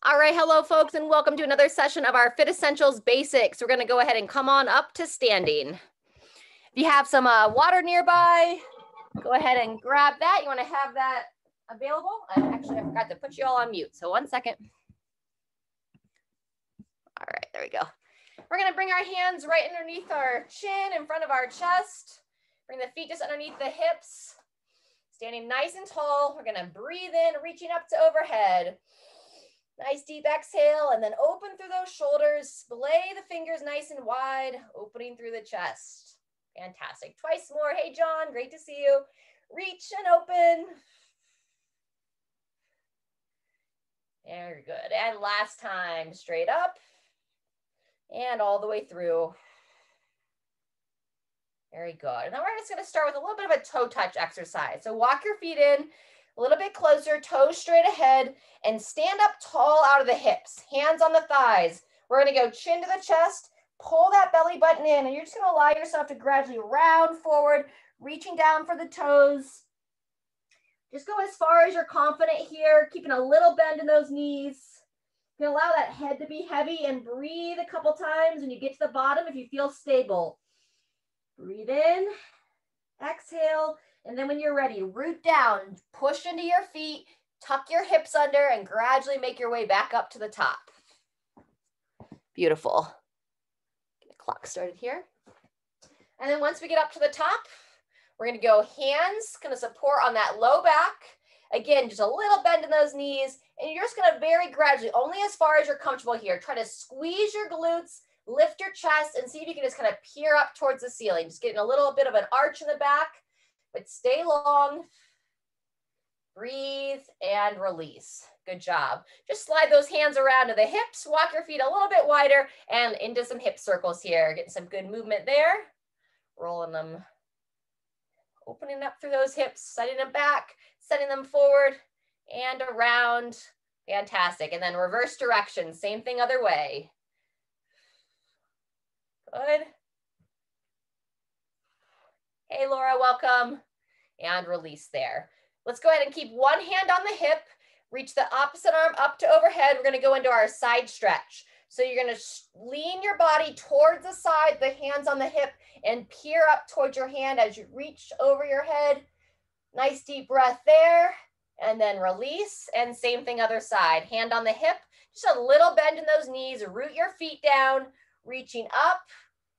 All right, hello folks, and welcome to another session of our FitEssentials Basics. We're gonna go ahead and come on up to standing. If you have some water nearby, go ahead and grab that. You wanna have that available? And actually, I forgot to put you all on mute, so 1 second. All right, there we go. We're gonna bring our hands right underneath our chin, in front of our chest. Bring the feet just underneath the hips. Standing nice and tall. We're gonna breathe in, reaching up to overhead. Nice deep exhale, and then open through those shoulders. Splay the fingers nice and wide, opening through the chest. Fantastic. Twice more. Hey, John, great to see you. Reach and open. Very good. And last time, straight up and all the way through. Very good. Now we're just going to start with a little bit of a toe touch exercise. So walk your feet in a little bit closer, toes straight ahead, and stand up tall out of the hips, hands on the thighs. We're going to go chin to the chest, pull that belly button in, and you're just going to allow yourself to gradually round forward, reaching down for the toes. Just go as far as you're confident here, keeping a little bend in those knees. You can allow that head to be heavy and breathe a couple times when you get to the bottom if you feel stable. Breathe in, exhale, and then when you're ready, root down, push into your feet, tuck your hips under, and gradually make your way back up to the top. Beautiful. Get the clock started here. And then once we get up to the top, we're gonna go hands, gonna support on that low back. Again, just a little bend in those knees, and you're just gonna very gradually, only as far as you're comfortable here, try to squeeze your glutes, lift your chest, and see if you can just kind of peer up towards the ceiling. Just getting a little bit of an arch in the back, but stay long. Breathe and release. Good job. Just slide those hands around to the hips, walk your feet a little bit wider and into some hip circles here. Getting some good movement there. Rolling them, opening up through those hips, setting them back, setting them forward and around. Fantastic. And then reverse direction, same thing other way. Good. Hey, Laura, welcome. And release there. Let's go ahead and keep one hand on the hip. Reach the opposite arm up to overhead. We're going to go into our side stretch. So you're going to lean your body towards the side, the hands on the hip, and peer up towards your hand as you reach over your head. Nice deep breath there. And then release. And same thing other side. Hand on the hip. Just a little bend in those knees. Root your feet down. Reaching up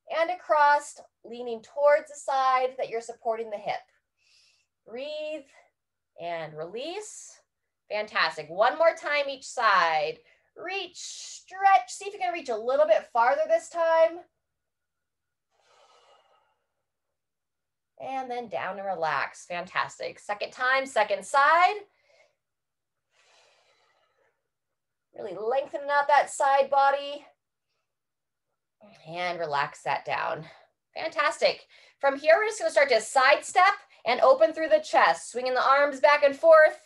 and across, leaning towards the side that you're supporting the hip. Breathe and release. Fantastic. One more time each side. Reach, stretch. See if you can reach a little bit farther this time. And then down and relax. Fantastic. Second time, second side. Really lengthening out that side body. And relax that down. Fantastic. From here, we're just going to start to side step and open through the chest, swinging the arms back and forth.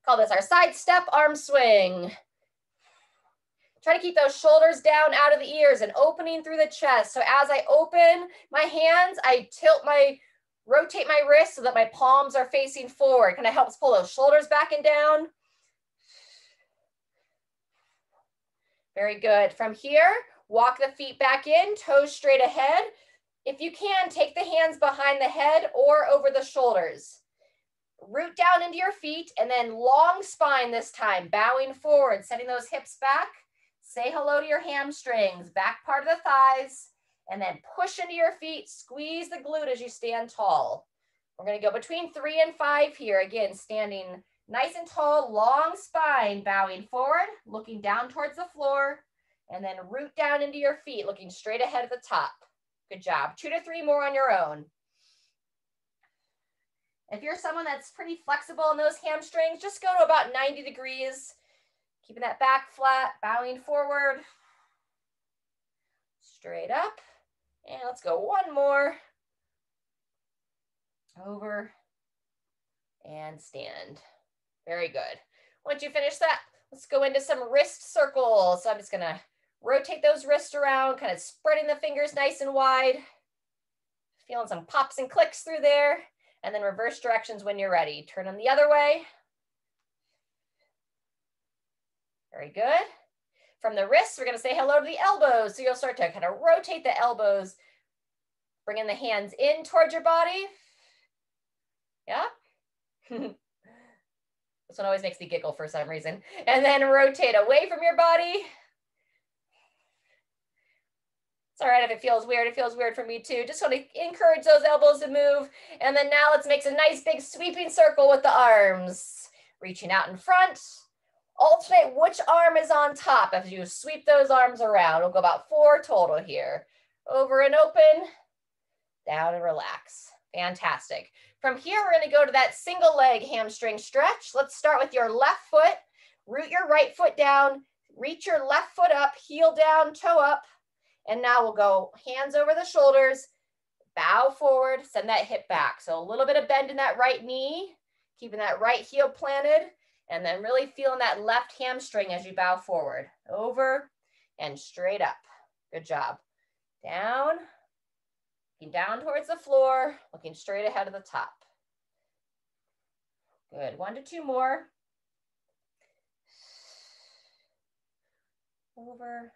Call this our side step arm swing. Try to keep those shoulders down out of the ears and opening through the chest. So as I open my hands, I rotate my wrists so that my palms are facing forward. Kind of helps pull those shoulders back and down. Very good. From here, walk the feet back in, toes straight ahead. If you can, take the hands behind the head or over the shoulders. Root down into your feet and then long spine this time, bowing forward, setting those hips back. Say hello to your hamstrings, back part of the thighs, and then push into your feet, squeeze the glute as you stand tall. We're going to go between 3 and 5 here. Again, standing nice and tall, long spine, bowing forward, looking down towards the floor, and then root down into your feet, looking straight ahead at the top. Good job. 2 to 3 more on your own. If you're someone that's pretty flexible in those hamstrings, just go to about 90 degrees, keeping that back flat, bowing forward, straight up. And let's go one more. Over and stand. Very good. Once you finish that, let's go into some wrist circles. So I'm just going to rotate those wrists around, kind of spreading the fingers nice and wide. Feeling some pops and clicks through there. And then reverse directions when you're ready. Turn them the other way. Very good. From the wrists, we're going to say hello to the elbows. So you'll start to kind of rotate the elbows, bringing the hands in towards your body. Yeah. This one always makes me giggle for some reason. And then rotate away from your body. It's all right if it feels weird. It feels weird for me too. Just want to encourage those elbows to move. And then now let's make a nice big sweeping circle with the arms. Reaching out in front. Alternate which arm is on top as you sweep those arms around. We'll go about 4 total here. Over and open, down and relax. Fantastic. From here, we're going to go to that single leg hamstring stretch. Let's start with your left foot. Root your right foot down. Reach your left foot up, heel down, toe up. And now we'll go hands over the shoulders, bow forward, send that hip back. So a little bit of bend in that right knee, keeping that right heel planted, and then really feeling that left hamstring as you bow forward. Over and straight up. Good job. Down, looking down towards the floor, looking straight ahead of the top. Good. 1 to 2 more. Over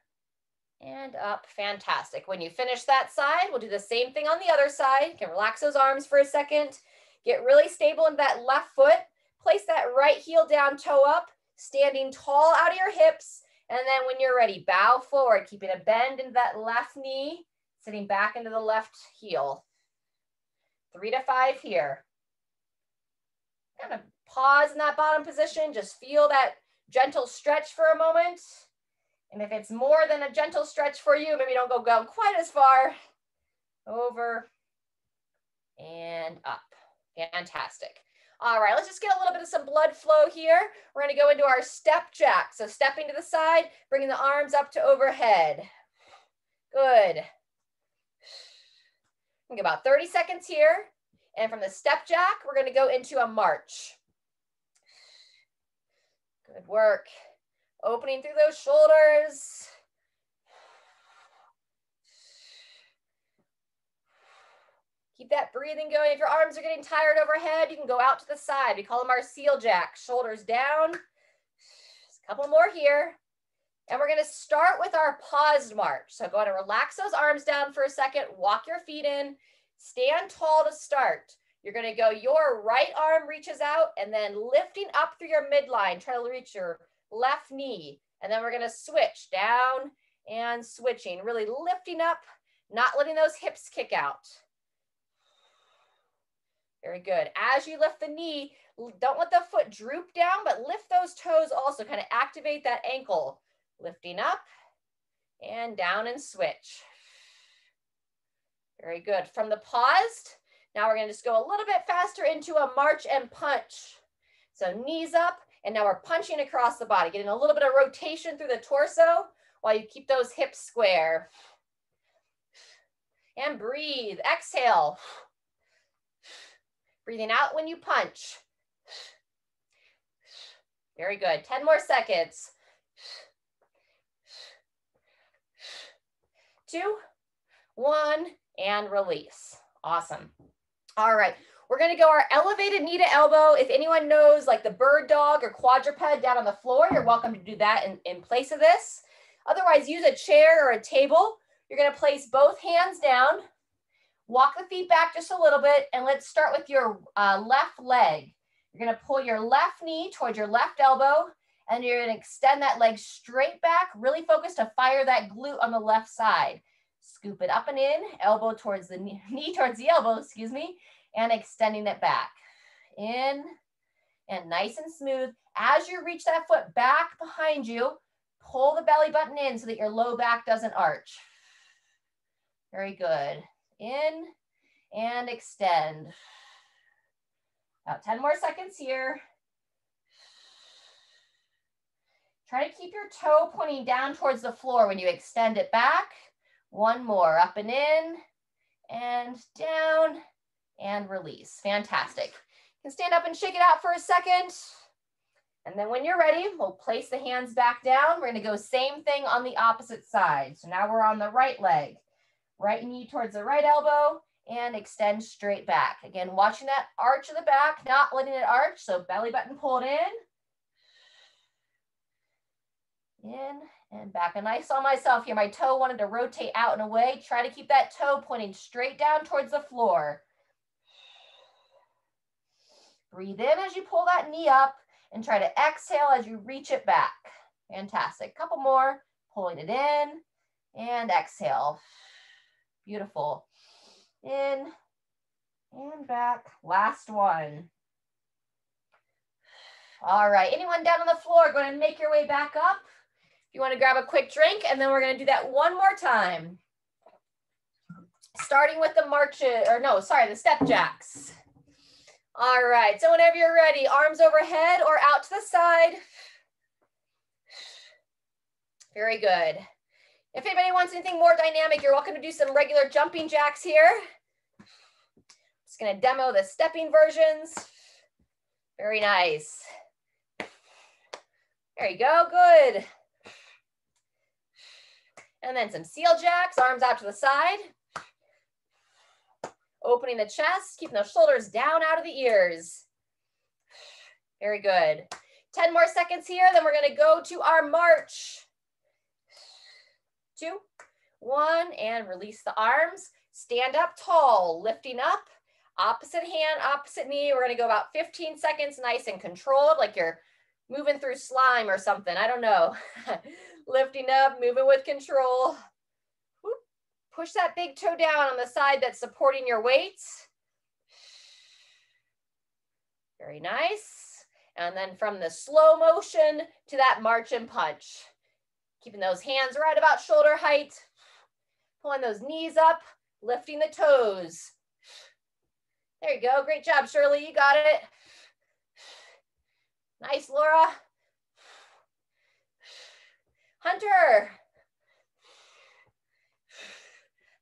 and up. Fantastic. When you finish that side, we'll do the same thing on the other side. You can relax those arms for a second. Get really stable in that left foot. Place that right heel down, toe up, standing tall out of your hips. And then when you're ready, bow forward, keeping a bend in that left knee, sitting back into the left heel. 3 to 5 here. Kind of pause in that bottom position. Just feel that gentle stretch for a moment. And if it's more than a gentle stretch for you, maybe don't go down quite as far. Over and up. Fantastic. All right, let's just get a little bit of some blood flow here. We're going to go into our step jack. So stepping to the side, bringing the arms up to overhead. Good. Think about 30 seconds here. And from the step jack, we're going to go into a march. Good work. Opening through those shoulders. Keep that breathing going. If your arms are getting tired overhead, you can go out to the side. We call them our seal jack. Shoulders down. Just a couple more here. And we're going to start with our paused march. So go ahead and relax those arms down for a second. Walk your feet in. Stand tall to start. You're going to go, your right arm reaches out and then lifting up through your midline. Try to reach your left knee. And then we're going to switch down and switching. Really lifting up, not letting those hips kick out. Very good. As you lift the knee, don't let the foot droop down, but lift those toes also. Kind of activate that ankle. Lifting up and down and switch. Very good. From the paused, now we're going to just go a little bit faster into a march and punch. So knees up, and now we're punching across the body, getting a little bit of rotation through the torso while you keep those hips square. And breathe. Exhale. Breathing out when you punch. Very good. 10 more seconds. 2, 1, and release. Awesome. All right. We're going to go our elevated knee to elbow. If anyone knows like the bird dog or quadruped down on the floor, you're welcome to do that in place of this. Otherwise, use a chair or a table. You're going to place both hands down. Walk the feet back just a little bit, and let's start with your left leg. You're going to pull your left knee towards your left elbow, and you're going to extend that leg straight back, really focus to fire that glute on the left side. Scoop it up and in, elbow towards the knee towards the elbow, excuse me, and extending it back. In, and nice and smooth. As you reach that foot back behind you, pull the belly button in so that your low back doesn't arch. Very good. In and extend. About 10 more seconds here. Try to keep your toe pointing down towards the floor when you extend it back. One more, up and in, and down, and release. Fantastic. You can stand up and shake it out for a second. And then when you're ready, we'll place the hands back down. We're gonna go same thing on the opposite side. So now we're on the right leg. Right knee towards the right elbow and extend straight back. Again, watching that arch of the back, not letting it arch. So belly button pulled in. In and back. And I saw myself here. My toe wanted to rotate out and away. Try to keep that toe pointing straight down towards the floor. Breathe in as you pull that knee up and try to exhale as you reach it back. Fantastic. Couple more. Pulling it in and exhale. Beautiful. In and back. Last one. All right. Anyone down on the floor, go ahead and make your way back up. If you want to grab a quick drink, and then we're going to do that one more time. Starting with the the step jacks. All right, so whenever you're ready, arms overhead or out to the side. Very good. If anybody wants anything more dynamic, you're welcome to do some regular jumping jacks here. Just gonna demo the stepping versions. Very nice. There you go, good. And then some seal jacks, arms out to the side. Opening the chest, keeping those shoulders down out of the ears. Very good. 10 more seconds here, then we're gonna go to our march. 2, 1, and release the arms. Stand up tall, lifting up. Opposite hand, opposite knee. We're gonna go about 15 seconds, nice and controlled, like you're moving through slime or something, I don't know. Lifting up, moving with control. Whoop. Push that big toe down on the side that's supporting your weight. Very nice. And then from the slow motion to that march and punch. Keeping those hands right about shoulder height. Pulling those knees up, lifting the toes. There you go, great job, Shirley, you got it. Nice, Laura. Hunter.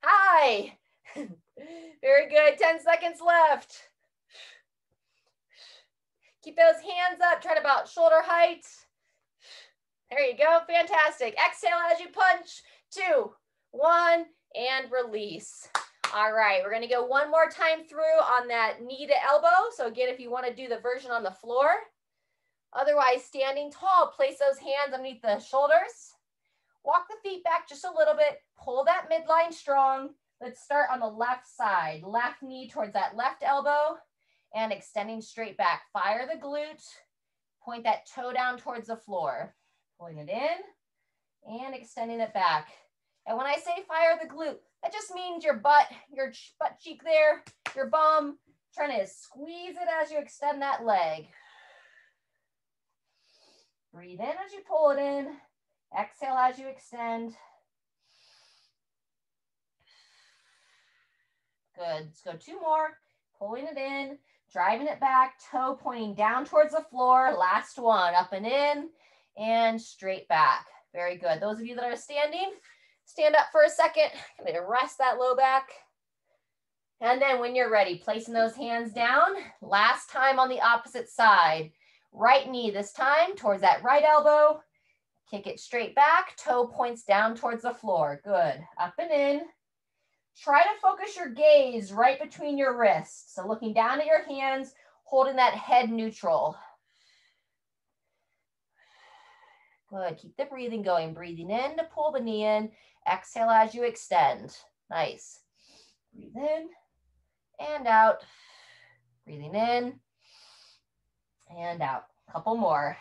Hi. Very good, 10 seconds left. Keep those hands up, try to about shoulder height. There you go, fantastic. Exhale as you punch. 2, 1, and release. All right, we're gonna go one more time through on that knee to elbow. So again, if you wanna do the version on the floor, otherwise standing tall, place those hands underneath the shoulders. Walk the feet back just a little bit, pull that midline strong. Let's start on the left side, left knee towards that left elbow and extending straight back. Fire the glute, point that toe down towards the floor. Pulling it in and extending it back. And when I say fire the glute, that just means your butt cheek there, your bum, trying to squeeze it as you extend that leg. Breathe in as you pull it in. Exhale as you extend. Good, let's go 2 more. Pulling it in, driving it back, toe pointing down towards the floor. Last one, up and in and straight back. Very good. Those of you that are standing, stand up for a second. I'm going to rest that low back. And then when you're ready, placing those hands down. Last time on the opposite side. Right knee this time towards that right elbow. Kick it straight back. Toe points down towards the floor. Good. Up and in. Try to focus your gaze right between your wrists. So looking down at your hands, holding that head neutral. Good. Keep the breathing going. Breathing in to pull the knee in. Exhale as you extend. Nice. Breathe in and out. Breathing in and out. Couple more.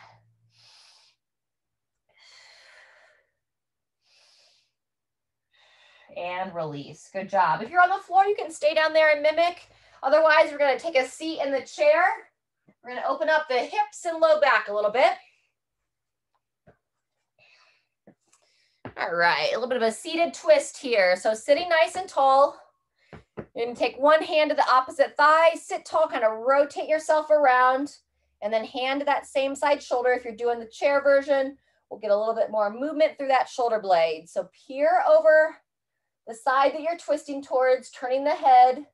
And release. Good job. If you're on the floor, you can stay down there and mimic. Otherwise, we're going to take a seat in the chair. We're going to open up the hips and low back a little bit. All right, a little bit of a seated twist here. So sitting nice and tall. You're going to take one hand to the opposite thigh, sit tall, kind of rotate yourself around, and then hand to that same side shoulder. If you're doing the chair version, we'll get a little bit more movement through that shoulder blade. So peer over the side that you're twisting towards, turning the head,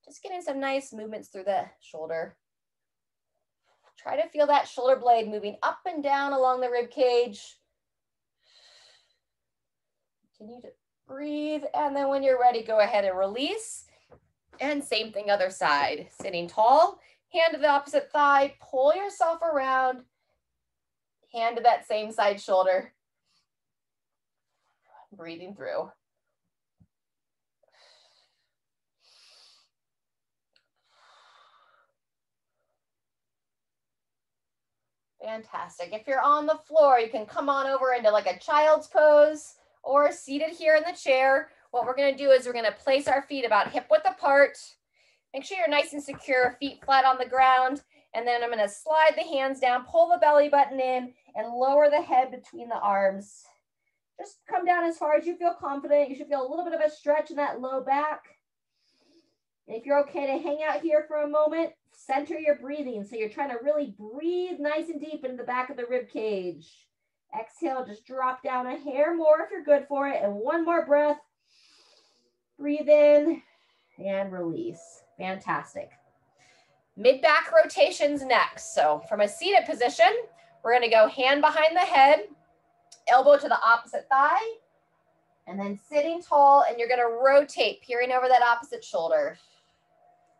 just getting some nice movements through the shoulder. Try to feel that shoulder blade moving up and down along the rib cage. Continue to breathe, and then when you're ready, go ahead and release. And same thing, other side. Sitting tall, hand to the opposite thigh, pull yourself around, Hand to that same side shoulder. Breathing through. Fantastic. If you're on the floor, you can come on over into like a child's pose or seated here in the chair. What we're going to do is we're going to place our feet about hip width apart. Make sure you're nice and secure, feet flat on the ground. And then I'm going to slide the hands down, pull the belly button in, and lower the head between the arms. Just come down as far as you feel confident. You should feel a little bit of a stretch in that low back. And if you're okay to hang out here for a moment, center your breathing. So you're trying to really breathe nice and deep into the back of the rib cage. Exhale, just drop down a hair more if you're good for it. And one more breath. Breathe in and release. Fantastic. Mid-back rotations next. So from a seated position, we're going to go hand behind the head, elbow to the opposite thigh, and then sitting tall, and you're going to rotate, peering over that opposite shoulder.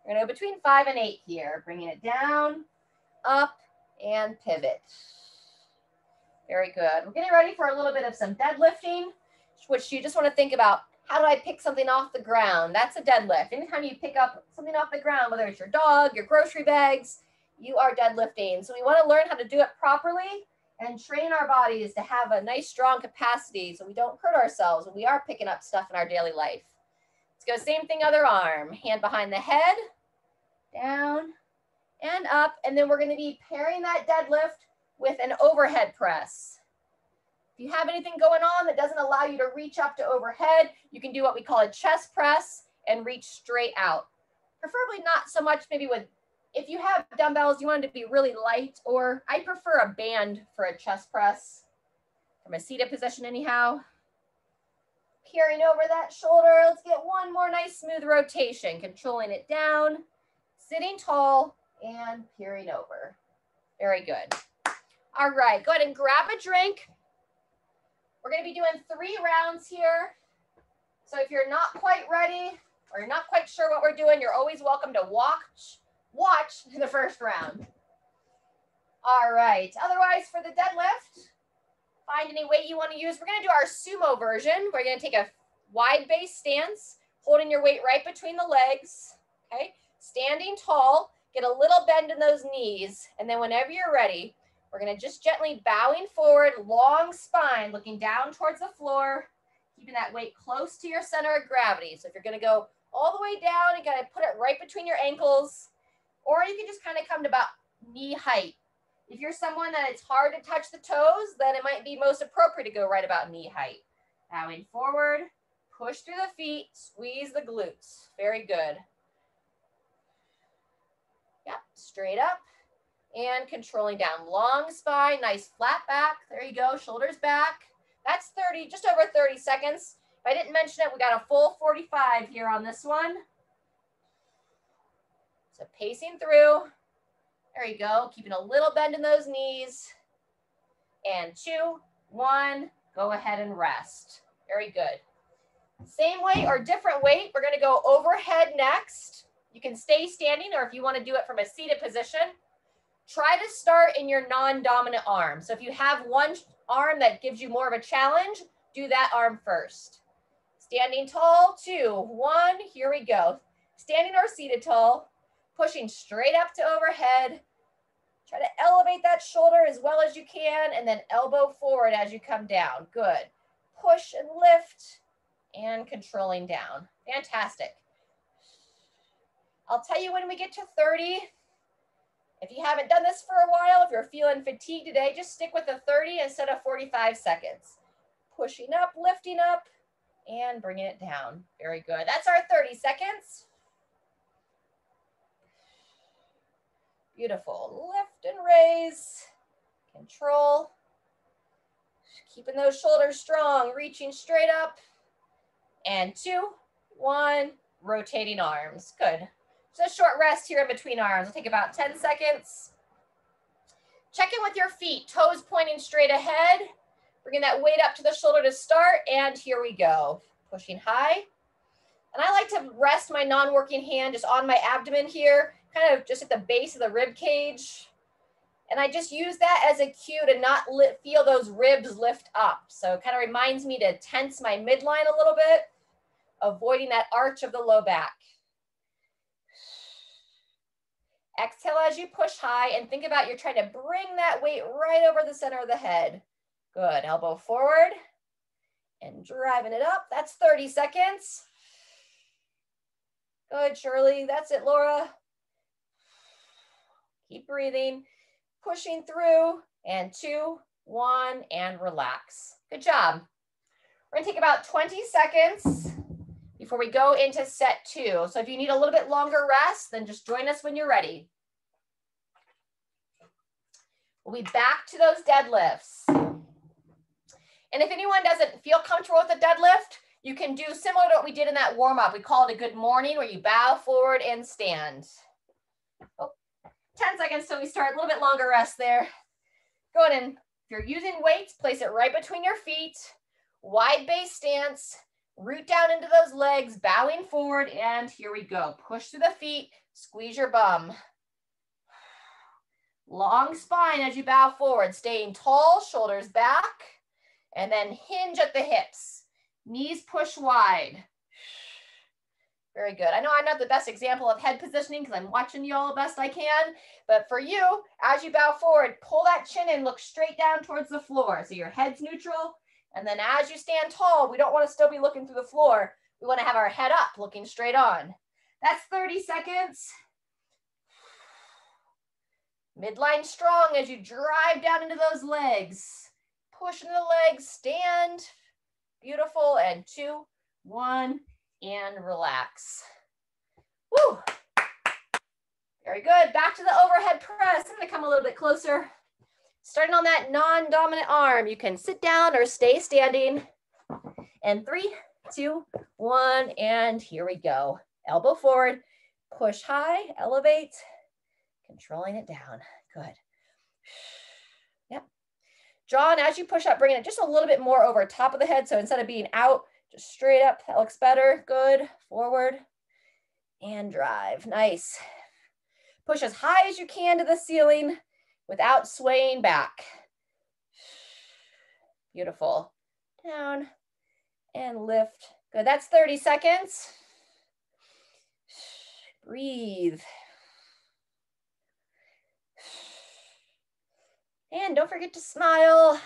We're going to go between 5 and 8 here, bringing it down, up, and pivot. Very good. We're getting ready for a little bit of some deadlifting, which you just want to think about, how do I pick something off the ground? That's a deadlift. Anytime you pick up something off the ground, whether it's your dog, your grocery bags, you are deadlifting. So we want to learn how to do it properly and train our bodies to have a nice, strong capacity so we don't hurt ourselves when we are picking up stuff in our daily life. Let's go same thing, other arm. Hand behind the head, down and up. And then we're going to be pairing that deadlift with an overhead press. If you have anything going on that doesn't allow you to reach up to overhead, you can do what we call a chest press and reach straight out. Preferably not so much maybe with, if you have dumbbells, you want it to be really light, or I prefer a band for a chest press from a seated position anyhow. Peering over that shoulder, let's get one more nice smooth rotation, controlling it down, sitting tall, and peering over. Very good. All right, go ahead and grab a drink. We're going to be doing 3 rounds here. So if you're not quite ready or you're not quite sure what we're doing, you're always welcome to watch the first round. All right. Otherwise, for the deadlift, find any weight you want to use. We're going to do our sumo version. We're going to take a wide base stance, holding your weight right between the legs. Okay. Standing tall, get a little bend in those knees. And then whenever you're ready, we're going to just gently bowing forward, long spine, looking down towards the floor, keeping that weight close to your center of gravity. So if you're going to go all the way down, you got to put it right between your ankles, or you can just kind of come to about knee height. If you're someone that it's hard to touch the toes, then it might be most appropriate to go right about knee height. Bowing forward, push through the feet, squeeze the glutes. Very good. Yep, straight up. And controlling down, long spine, nice flat back. There you go, shoulders back. That's 30, just over 30 seconds. If I didn't mention it, we got a full 45 here on this one. So pacing through. There you go, keeping a little bend in those knees. And 2, 1, go ahead and rest. Very good. Same weight or different weight, we're gonna go overhead next. You can stay standing, or if you wanna do it from a seated position, try to start in your non-dominant arm. So if you have one arm that gives you more of a challenge, do that arm first. Standing tall, 2, 1, here we go. Standing or seated tall, pushing straight up to overhead. Try to elevate that shoulder as well as you can, and then elbow forward as you come down. Good. Push and lift, and controlling down. Fantastic. I'll tell you when we get to 30. If you haven't done this for a while, if you're feeling fatigued today, just stick with the 30 instead of 45 seconds. Pushing up, lifting up, and bringing it down. Very good. That's our 30 seconds. Beautiful. Lift and raise. Control. Keeping those shoulders strong, reaching straight up. And 2, 1, rotating arms. Good. Just a short rest here in between arms. It'll take about 10 seconds. Check in with your feet, toes pointing straight ahead. Bringing that weight up to the shoulder to start, and here we go. Pushing high. And I like to rest my non-working hand just on my abdomen here, kind of just at the base of the rib cage. And I just use that as a cue to not feel those ribs lift up. So it kind of reminds me to tense my midline a little bit, avoiding that arch of the low back. Exhale as you push high and think about you're trying to bring that weight right over the center of the head. Good, elbow forward and driving it up. That's 30 seconds. Good, Shirley, that's it, Laura. Keep breathing, pushing through, and 2, 1, and relax. Good job. We're gonna take about 20 seconds before we go into set 2. So if you need a little bit longer rest, then just join us when you're ready. We'll be back to those deadlifts. And if anyone doesn't feel comfortable with the deadlift, you can do similar to what we did in that warm-up. We call it a good morning, where you bow forward and stand. Oh, 10 seconds till we start, a little bit longer rest there. Go ahead and, if you're using weights, place it right between your feet, wide base stance, root down into those legs, bowing forward, and here we go. Push through the feet, squeeze your bum. Long spine as you bow forward, staying tall, shoulders back, and then hinge at the hips. Knees push wide. Very good. I know I'm not the best example of head positioning because I'm watching you all the best I can, but for you, as you bow forward, pull that chin in, look straight down towards the floor. So your head's neutral, and then as you stand tall, we don't want to still be looking through the floor. We want to have our head up, looking straight on. That's 30 seconds. Midline strong as you drive down into those legs. Push into the legs, stand. Beautiful, and 2, 1, and relax. Woo! Very good. Back to the overhead press. I'm gonna come a little bit closer. Starting on that non-dominant arm, you can sit down or stay standing. And 3, 2, 1, and here we go. Elbow forward, push high, elevate, controlling it down. Good. Yep. John, as you push up, bringing it just a little bit more over top of the head. So instead of being out, just straight up, that looks better. Good. Forward and drive. Nice. Push as high as you can to the ceiling without swaying back. Beautiful. Down and lift. Good. That's 30 seconds. Breathe. And don't forget to smile.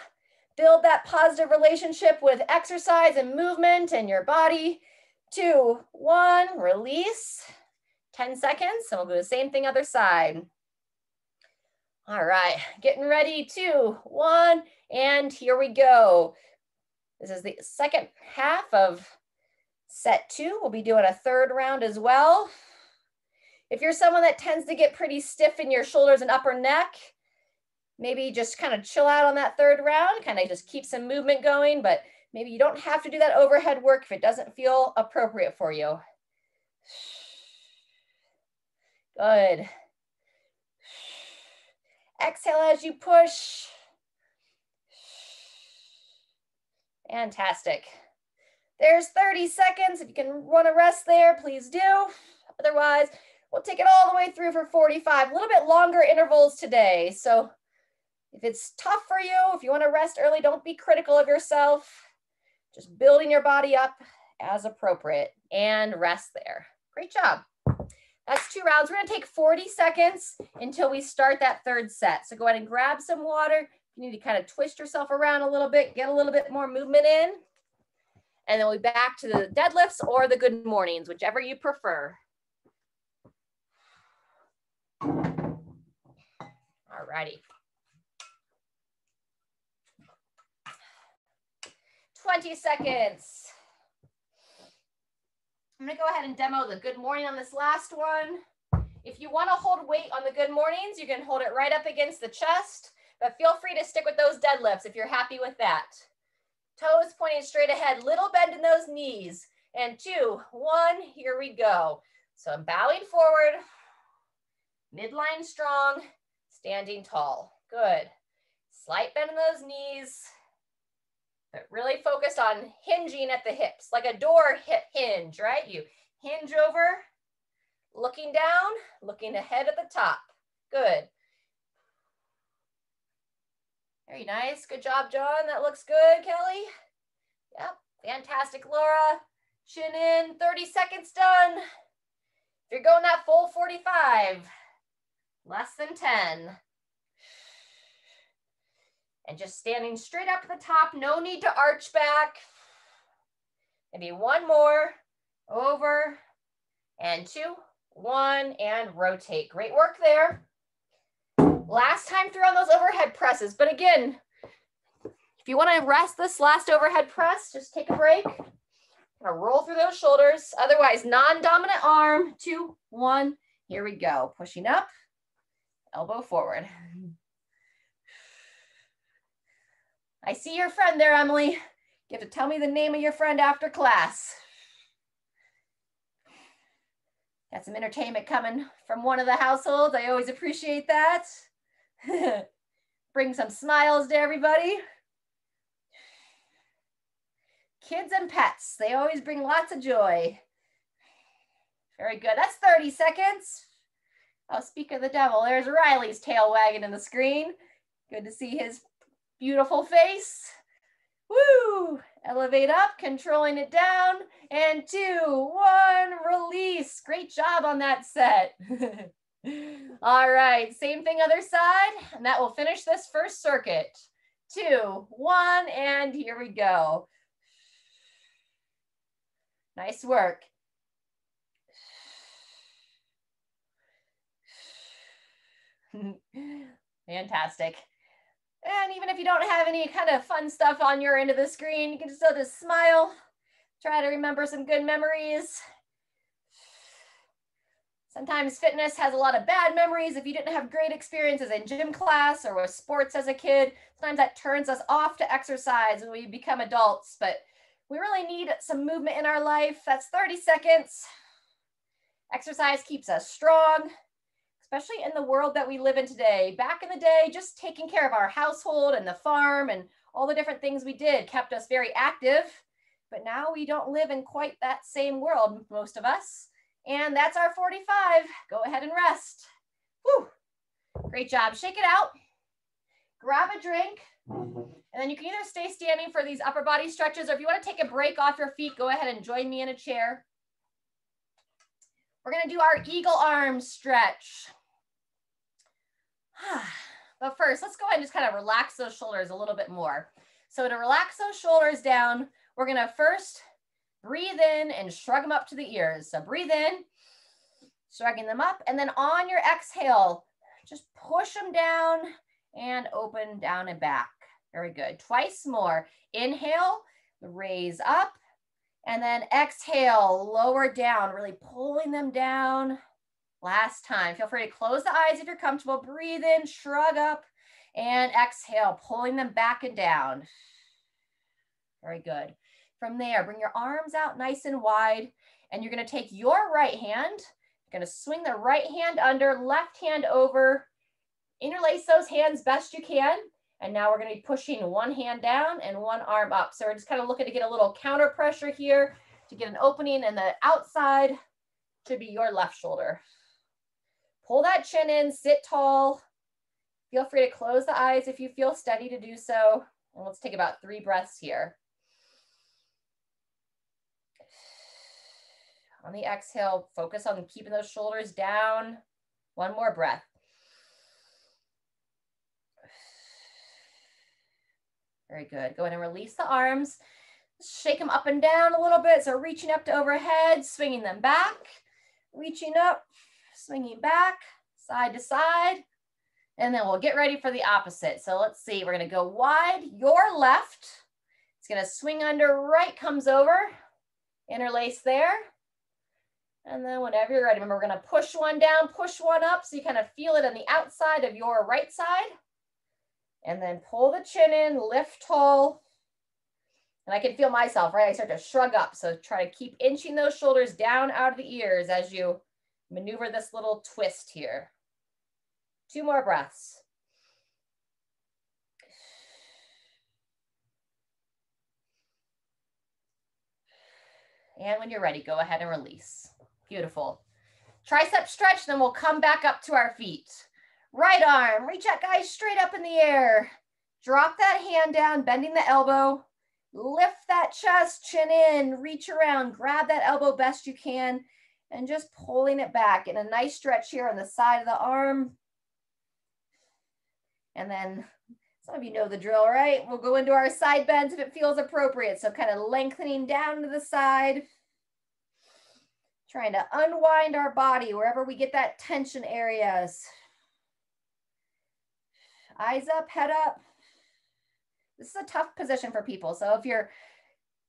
Build that positive relationship with exercise and movement and your body. 2, 1, release. 10 seconds, and we'll do the same thing other side. All right, getting ready. 2, 1, and here we go. This is the second half of set 2. We'll be doing a third round as well. If you're someone that tends to get pretty stiff in your shoulders and upper neck, maybe just kind of chill out on that third round, kind of just keep some movement going, but maybe you don't have to do that overhead work if it doesn't feel appropriate for you. Good. Exhale as you push. Fantastic. There's 30 seconds. If you can want to rest there, please do. Otherwise, we'll take it all the way through for 45. A little bit longer intervals today. So if it's tough for you, if you want to rest early, don't be critical of yourself. Just building your body up as appropriate and rest there. Great job. That's 2 rounds. We're going to take 40 seconds until we start that third set. So go ahead and grab some water. You need to kind of twist yourself around a little bit, get a little bit more movement in. And then we'll be back to the deadlifts or the good mornings, whichever you prefer. All righty. 20 seconds. I'm gonna go ahead and demo the good morning on this last one. If you wanna hold weight on the good mornings, you can hold it right up against the chest, but feel free to stick with those deadlifts if you're happy with that. Toes pointing straight ahead, little bend in those knees. And 2, 1, here we go. So I'm bowing forward, midline strong, standing tall. Good. Slight bend in those knees, but really focus on hinging at the hips, like a door hinge, right? You hinge over, looking down, looking ahead at the top. Good. Very nice. Good job, John. That looks good, Kelly. Yep. Fantastic, Laura. Chin in. 30 seconds done. If you're going that full 45, less than 10. And just standing straight up to the top. No need to arch back. Maybe one more. Over. And 2, 1, and rotate. Great work there. Last time through on those overhead presses. But again, if you want to rest this last overhead press, just take a break. Kind of roll through those shoulders. Otherwise, non-dominant arm. 2, 1. Here we go. Pushing up. Elbow forward. I see your friend there, Emily. You have to tell me the name of your friend after class. Got some entertainment coming from one of the households. I always appreciate that. Bring some smiles to everybody. Kids and pets, they always bring lots of joy. Very good. That's 30 seconds. Oh, speak of the devil, there's Riley's tail wagging in the screen. Good to see his beautiful face. Woo! Elevate up, controlling it down, and 2, 1, release. Great job on that set. All right, same thing other side, and that will finish this first circuit. 2, 1, and here we go. Nice work. Fantastic. And even if you don't have any kind of fun stuff on your end of the screen, you can still just smile. Try to remember some good memories. Sometimes fitness has a lot of bad memories. If you didn't have great experiences in gym class or with sports as a kid, sometimes that turns us off to exercise when we become adults. But we really need some movement in our life. That's 30 seconds. Exercise keeps us strong, especially in the world that we live in today. Back in the day, just taking care of our household and the farm and all the different things we did kept us very active. But now we don't live in quite that same world, most of us. And that's our 45. Go ahead and rest. Whew. Great job. Shake it out. Grab a drink. And then you can either stay standing for these upper body stretches, or if you want to take a break off your feet, go ahead and join me in a chair. We're going to do our eagle arm stretch. But first, let's go ahead and just kind of relax those shoulders a little bit more. So to relax those shoulders down, we're going to first breathe in and shrug them up to the ears. So breathe in, shrugging them up, and then on your exhale, just push them down and open down and back. Very good. Twice more. Inhale, raise up, and then exhale, lower down, really pulling them down. Last time. Feel free to close the eyes if you're comfortable. Breathe in, shrug up, and exhale, pulling them back and down. Very good. From there, bring your arms out nice and wide, and you're going to take your right hand. You're going to swing the right hand under, left hand over. Interlace those hands best you can. And now we're going to be pushing one hand down and one arm up. So we're just kind of looking to get a little counter pressure here to get an opening, and the outside should be your left shoulder. Pull that chin in, sit tall. Feel free to close the eyes if you feel steady to do so. And let's take about 3 breaths here. On the exhale, focus on keeping those shoulders down. One more breath. Very good. Go ahead and release the arms. Shake them up and down a little bit. So reaching up to overhead, swinging them back, reaching up, swinging back, side to side. And then we'll get ready for the opposite. So let's see, we're going to go wide, your left. It's going to swing under, right comes over, interlace there. And then whenever you're ready, remember we're going to push one down, push one up. So you kind of feel it on the outside of your right side. And then pull the chin in, lift tall. And I can feel myself, right? I start to shrug up. So try to keep inching those shoulders down out of the ears as you maneuver this little twist here. 2 more breaths. And when you're ready, go ahead and release. Beautiful. Tricep stretch, then we'll come back up to our feet. Right arm, reach out, guys, straight up in the air. Drop that hand down, bending the elbow. Lift that chest, chin in, reach around, grab that elbow best you can, and just pulling it back in a nice stretch here on the side of the arm. And then some of you know the drill, right? We'll go into our side bends if it feels appropriate. So kind of lengthening down to the side, trying to unwind our body wherever we get that tension areas. Eyes up, head up. This is a tough position for people. So if you're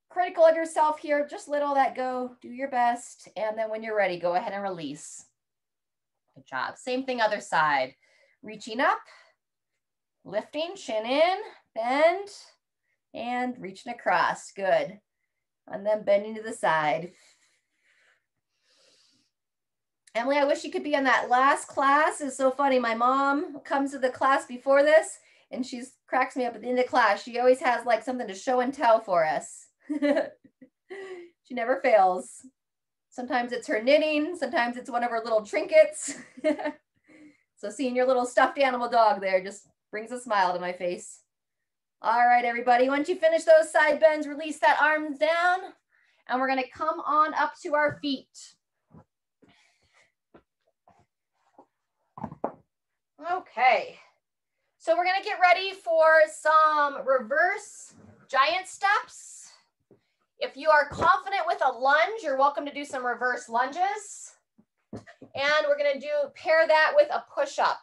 critical of yourself here, just let all that go, do your best. And then when you're ready, go ahead and release. Good job. Same thing, other side. Reaching up, lifting, chin in, bend, and reaching across. Good. And then bending to the side. Emily, I wish you could be on that last class. It's so funny. My mom comes to the class before this and she cracks me up at the end of class. She always has like something to show and tell for us. She never fails. Sometimes it's her knitting. Sometimes it's one of her little trinkets. So seeing your little stuffed animal dog there just brings a smile to my face. All right, everybody. Once you finish those side bends, release that arms down. And we're going to come on up to our feet. Okay. So we're going to get ready for some reverse giant steps. If you are confident with a lunge, you're welcome to do some reverse lunges. And we're going to pair that with a push-up.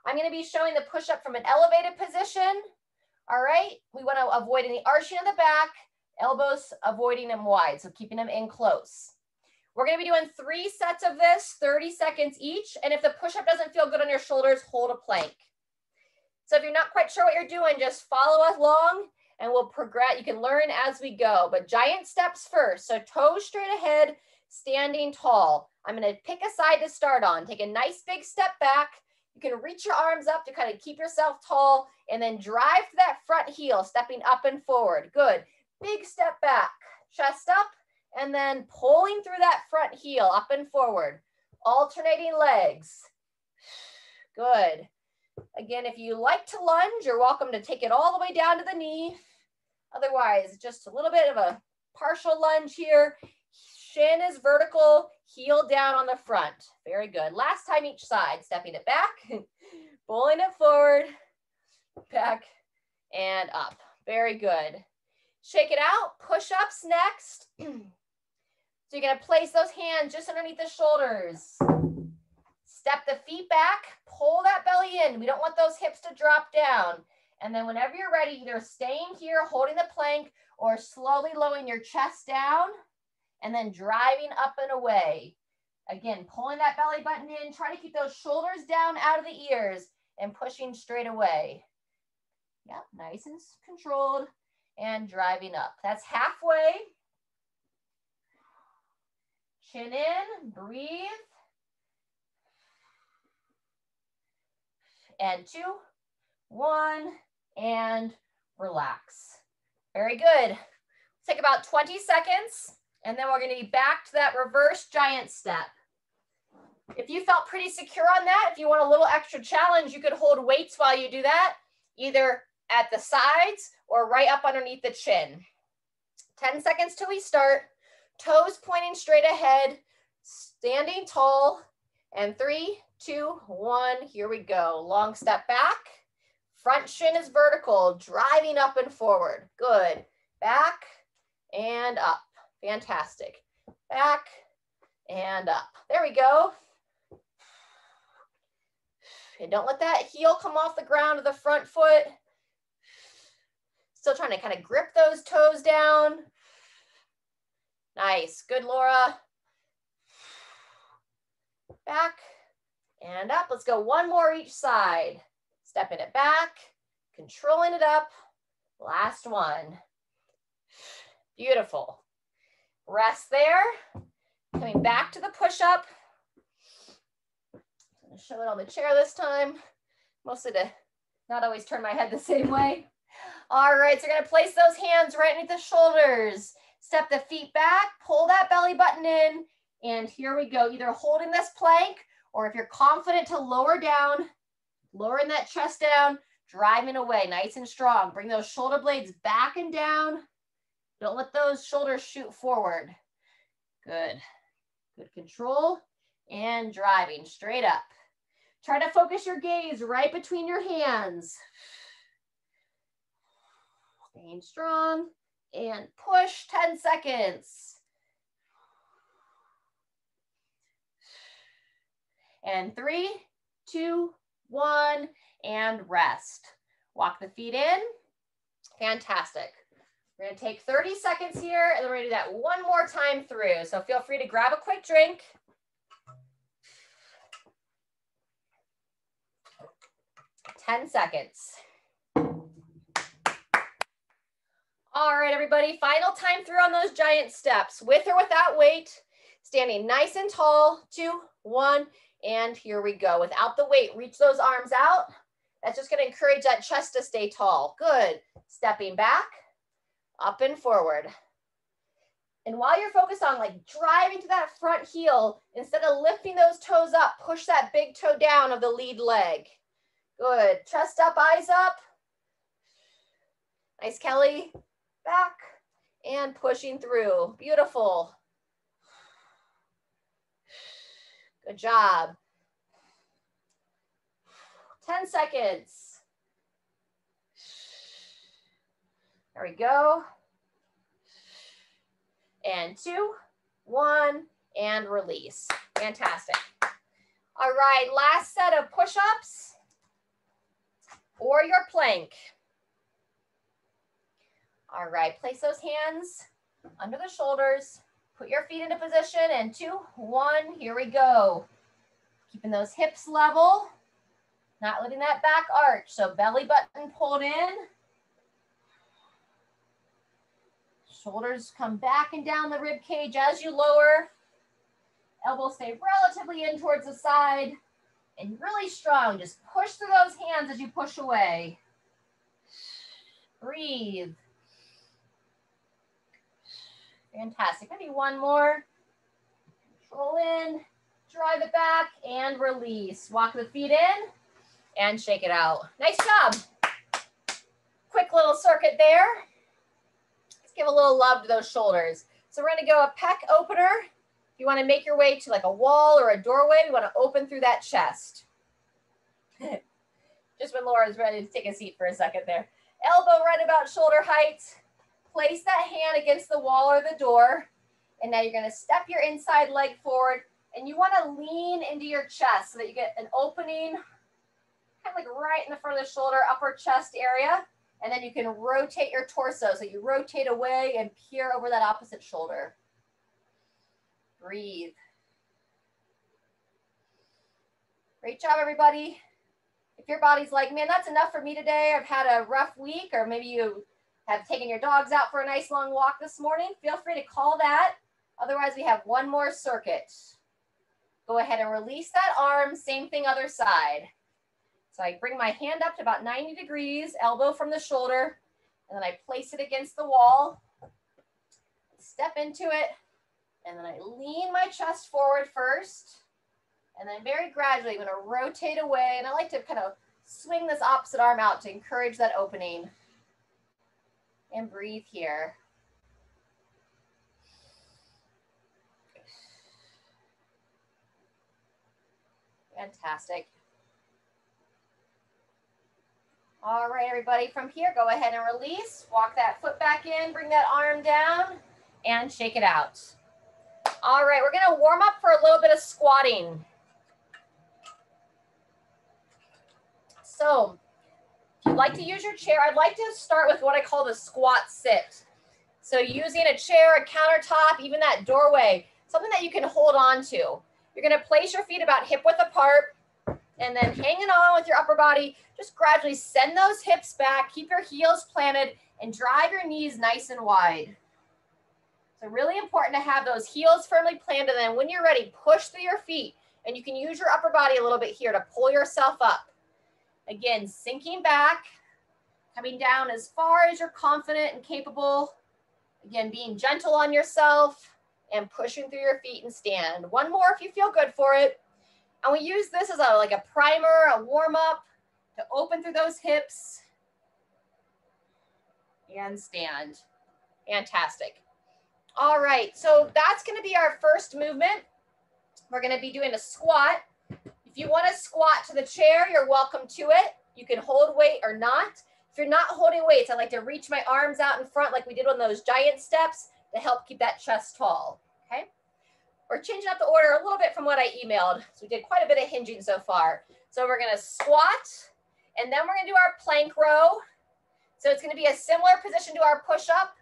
I'm going to be showing the push-up from an elevated position. All right. We want to avoid any arching of the back, elbows avoiding them wide, so keeping them in close. We're going to be doing 3 sets of this, 30 seconds each. And if the push-up doesn't feel good on your shoulders, hold a plank. So if you're not quite sure what you're doing, just follow along and we'll progress. You can learn as we go, but giant steps first. So toes straight ahead, standing tall. I'm going to pick a side to start on. Take a nice big step back. You can reach your arms up to kind of keep yourself tall and then drive to that front heel, stepping up and forward. Good. Big step back, chest up, and then pulling through that front heel up and forward. Alternating legs. Good. Again, if you like to lunge, you're welcome to take it all the way down to the knee. Otherwise, just a little bit of a partial lunge here. Shin is vertical, heel down on the front. Very good. Last time each side, stepping it back, pulling it forward, back, and up. Very good. Shake it out. Push-ups next. So you're going to place those hands just underneath the shoulders. Step the feet back, pull that belly in. We don't want those hips to drop down. And then whenever you're ready, either staying here, holding the plank, or slowly lowering your chest down and then driving up and away. Again, pulling that belly button in, try to keep those shoulders down out of the ears and pushing straight away. Yep, nice and controlled and driving up. That's halfway. Chin in, breathe. And 2, 1, and relax. Very good. Take about 20 seconds, and then we're going to be back to that reverse giant step. If you felt pretty secure on that, if you want a little extra challenge, you could hold weights while you do that, either at the sides or right up underneath the chin. 10 seconds till we start. Toes pointing straight ahead, standing tall, and 3, 2, 1, here we go. Long step back. Front shin is vertical, driving up and forward. Good. Back and up. Fantastic. Back and up. There we go. And don't let that heel come off the ground of the front foot. Still trying to kind of grip those toes down. Nice. Good, Laura. Back and up. Let's go one more each side. Stepping it back, controlling it up. Last one. Beautiful. Rest there. Coming back to the push-up. I'm going to show it on the chair this time, mostly to not always turn my head the same way. All right, so you're going to place those hands right underneath the shoulders. Step the feet back, pull that belly button in, and here we go. Either holding this plank, or if you're confident to lower down, lowering that chest down, driving away nice and strong. Bring those shoulder blades back and down. Don't let those shoulders shoot forward. Good. Good control. And driving straight up. Try to focus your gaze right between your hands. Staying strong. And push 10 seconds. And 3, 2, 1, and rest. Walk the feet in. Fantastic. We're going to take 30 seconds here, and then we're going to do that one more time through. So feel free to grab a quick drink. Ten seconds. All right, everybody, final time through on those giant steps, with or without weight, standing nice and tall. 2, 1, and here we go. Without the weight, reach those arms out. That's just going to encourage that chest to stay tall. Good. Stepping back, up and forward. And while you're focused on like driving to that front heel, instead of lifting those toes up, push that big toe down of the lead leg. Good. Chest up, eyes up. Nice, Kelly. Back and pushing through. Beautiful. Good job. 10 seconds. There we go. And 2, 1, and release. Fantastic. All right, last set of push-ups or your plank. All right, place those hands under the shoulders. Put your feet into position, and 2, 1, here we go. Keeping those hips level, not letting that back arch. So belly button pulled in. Shoulders come back and down the rib cage as you lower. Elbows stay relatively in towards the side. And really strong, just push through those hands as you push away. Breathe. Fantastic. Maybe one more. Control in, drive it back, and release. Walk the feet in and shake it out. Nice job. Quick little circuit there. Let's give a little love to those shoulders. So we're going to go a pec opener. If you want to make your way to like a wall or a doorway, we want to open through that chest. Just when Laura's ready to take a seat for a second there. Elbow right about shoulder height. Place that hand against the wall or the door. And now you're going to step your inside leg forward. And you want to lean into your chest so that you get an opening kind of like right in the front of the shoulder, upper chest area. And then you can rotate your torso. So you rotate away and peer over that opposite shoulder. Breathe. Great job, everybody. If your body's like, man, that's enough for me today. I've had a rough week, or maybe you have taken your dogs out for a nice long walk this morning, feel free to call that. Otherwise, we have one more circuit. Go ahead and release that arm. Same thing, other side. So I bring my hand up to about 90 degrees, elbow from the shoulder, and then I place it against the wall. Step into it, and then I lean my chest forward first. And then very gradually, I'm going to rotate away. And I like to kind of swing this opposite arm out to encourage that opening. And breathe here. Fantastic. All right, everybody, from here, go ahead and release. Walk that foot back in, bring that arm down, and shake it out. All right, we're going to warm up for a little bit of squatting. So if you'd like to use your chair, I'd like to start with what I call the squat sit. So using a chair, a countertop, even that doorway, something that you can hold on to. You're going to place your feet about hip width apart, and then hanging on with your upper body, just gradually send those hips back, keep your heels planted, and drive your knees nice and wide. So really important to have those heels firmly planted, and then when you're ready, push through your feet, and you can use your upper body a little bit here to pull yourself up. Again, sinking back, coming down as far as you're confident and capable. Again, being gentle on yourself and pushing through your feet and stand. One more if you feel good for it. And we use this as like a primer, a warm up. to open through those hips and stand. Fantastic. All right, so that's going to be our first movement. We're going to be doing a squat. If you want to squat to the chair, you're welcome to it. You can hold weight or not. If you're not holding weights, I like to reach my arms out in front like we did on those giant steps to help keep that chest tall, okay? We're changing up the order a little bit from what I emailed. So we did quite a bit of hinging so far. So we're going to squat, and then we're going to do our plank row. So it's going to be a similar position to our push-up.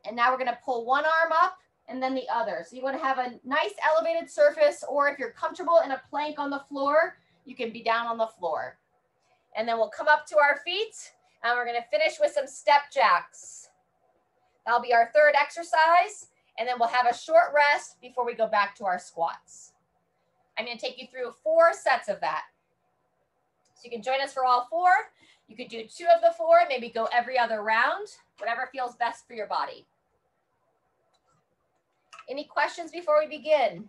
And now we're going to pull one arm up and then the other. So you want to have a nice elevated surface, or if you're comfortable in a plank on the floor, you can be down on the floor. And then we'll come up to our feet, and we're going to finish with some step jacks. That'll be our third exercise, and then we'll have a short rest before we go back to our squats. I'm going to take you through 4 sets of that. So you can join us for all 4. You could do 2 of the 4, maybe go every other round, whatever feels best for your body. Any questions before we begin?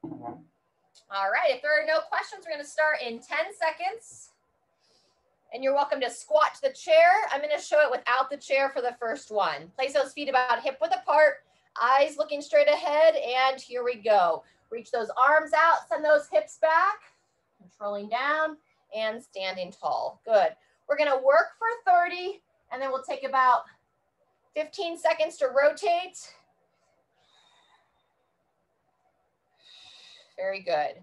All right, if there are no questions, we're going to start in 10 seconds. And you're welcome to squat to the chair. I'm going to show it without the chair for the first one. Place those feet about hip width apart, eyes looking straight ahead, and here we go. Reach those arms out, send those hips back, controlling down, and standing tall. Good. We're going to work for 30, and then we'll take about 15 seconds to rotate. Very good.